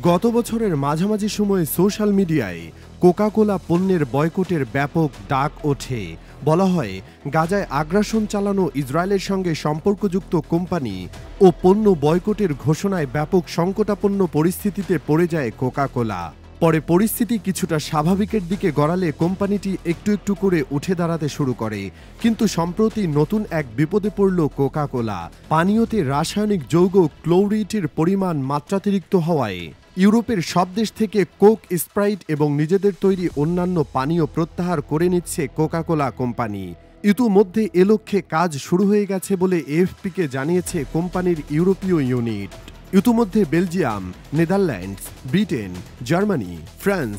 গত বছরের মাঝামাঝি সময়ে সোশ্যাল মিডিয়ায় কোকা-কোলা পণ্যের বয়কটের ব্যাপক ডাক ওঠে। বলা হয়, গাজায় আগ্রাসন চালানো ইসরায়েলের সঙ্গে সম্পর্কযুক্ত কোম্পানি ও পণ্য বয়কটের ঘোষণায় ব্যাপক সংকটাপন্ন পরিস্থিতিতে পড়ে যায় কোকা-কোলা। পরে পরিস্থিতি কিছুটা স্বাভাবিকের দিকে গড়ালে কোম্পানিটি একটু একটু করে উঠে দাঁড়াতে শুরু করে। কিন্তু সম্প্রতি নতুন এক বিপদে পড়ল কোকা-কোলা। পানীয়তে রাসায়নিক যৌগ ক্লোরিটের পরিমাণ মাত্রাতিরিক্ত হওয়ায় ইউরোপের সব দেশ থেকে কোক, স্প্রাইট এবং নিজেদের তৈরি অন্যান্য পানীয় প্রত্যাহার করে নিচ্ছে কোকা-কোলা কোম্পানি। ইতিমধ্যে এ লক্ষ্যে কাজ শুরু হয়ে গেছে বলে এএফপিকে জানিয়েছে কোম্পানির ইউরোপীয় ইউনিট। ইতিমধ্যে Belgium, Netherlands, Britain, Germany, France,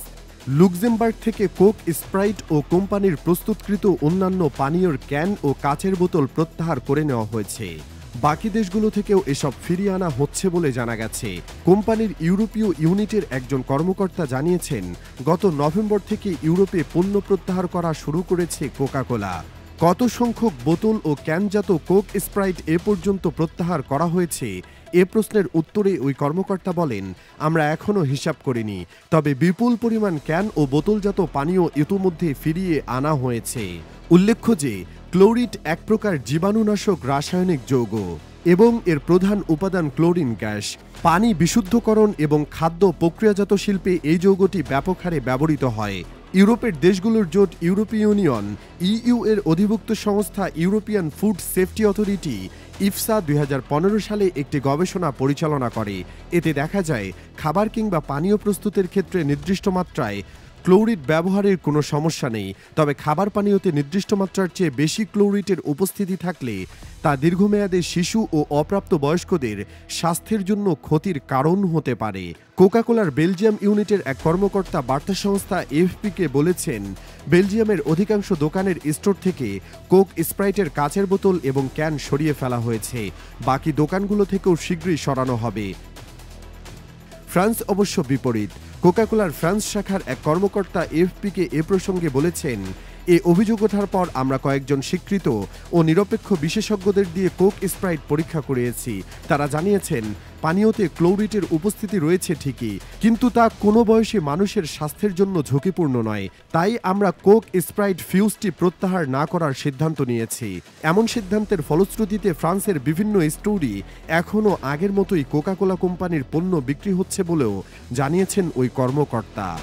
Luxembourg থেকে কোক, স্প্রাইট ও কোম্পানির প্রস্তুতকৃত অন্যান্য পানীয়র ক্যান ও কাচের বোতল প্রত্যাহার করে নেওয়া হয়েছে। বাকি দেশগুলো থেকেও এসব ফিরিয়ে আনা হচ্ছে বলে জানা গেছে। কোম্পানির ইউরোপীয় ইউনিটের একজন কর্মকর্তা জানিয়েছেন, গত নভেম্বর থেকে ইউরোপে পণ্য প্রত্যাহার করা শুরু করেছে কোকা-কোলা। কত সংখ্যক বোতল ও ক্যানজাত কোক, স্প্রাইট এ পর্যন্ত প্রত্যাহার করা হয়েছে এ প্রশ্নের উত্তরে ওই কর্মকর্তা বলেন, আমরা এখনও হিসাব করিনি, তবে বিপুল পরিমাণ ক্যান ও বোতলজাত পানীয় ইতিমধ্যে ফিরিয়ে আনা হয়েছে। উল্লেখ্য যে ক্লোরিট এক প্রকার জীবাণুনাশক রাসায়নিক যৌগ এবং এর প্রধান উপাদান ক্লোরিন গ্যাস। পানি বিশুদ্ধকরণ এবং খাদ্য প্রক্রিয়াজাত শিল্পে এই যৌগটি ব্যাপক হারে ব্যবহৃত হয়। ইউরোপের দেশগুলোর জোট ইউরোপীয় ইউনিয়ন ইইউ এর অধিভুক্ত সংস্থা ইউরোপিয়ান ফুড সেফটি অথরিটি ইফসা 2015 সালে একটি গবেষণা পরিচালনা করে। এতে দেখা যায়, খাবার কিংবা পানীয় প্রস্তুতের ক্ষেত্রে নির্দিষ্ট মাত্রায় ক্লোরিট ব্যবহারের কোনো সমস্যা নেই, তবে খাবার পানীয়তে নির্দিষ্ট মাত্রার চেয়ে বেশি ক্লোরিটের উপস্থিতি থাকলে তা দীর্ঘমেয়াদে শিশু ও অপ্রাপ্ত বয়স্কদের স্বাস্থ্যের জন্য ক্ষতির কারণ হতে পারে। কোকা-কোলার বেলজিয়াম ইউনিটের এক কর্মকর্তা বার্তা সংস্থা এএফপিকে বলেছেন, বেলজিয়ামের অধিকাংশ দোকানের স্টোর থেকে কোক, স্প্রাইটের কাচের বোতল এবং ক্যান সরিয়ে ফেলা হয়েছে। বাকি দোকানগুলো থেকেও শীঘ্রই সরানো হবে। ফ্রান্স অবশ্য বিপরীত। কোকা-কোলার ফ্রান্স শাখার এক কর্মকর্তা এএফপিকে এ প্রসঙ্গে বলেছেন, এ অভিযোগ ওঠার পর আমরা কয়েকজন স্বীকৃত ও নিরপেক্ষ বিশেষজ্ঞদের দিয়ে কোক, স্প্রাইট পরীক্ষা করিয়েছি। তারা জানিয়েছেন, পানীয়তে ক্লোরিটের উপস্থিতি রয়েছে ঠিকই, কিন্তু তা কোনো বয়সী মানুষের স্বাস্থ্যের জন্য ঝুঁকিপূর্ণ নয়। তাই আমরা কোক, স্প্রাইট ফিউজটি প্রত্যাহার না করার সিদ্ধান্ত নিয়েছি। এমন সিদ্ধান্তের ফলশ্রুতিতে ফ্রান্সের বিভিন্ন স্টোরে এখনও আগের মতোই কোকা-কোলা কোম্পানির পণ্য বিক্রি হচ্ছে বলেও জানিয়েছেন ওই কর্মকর্তা।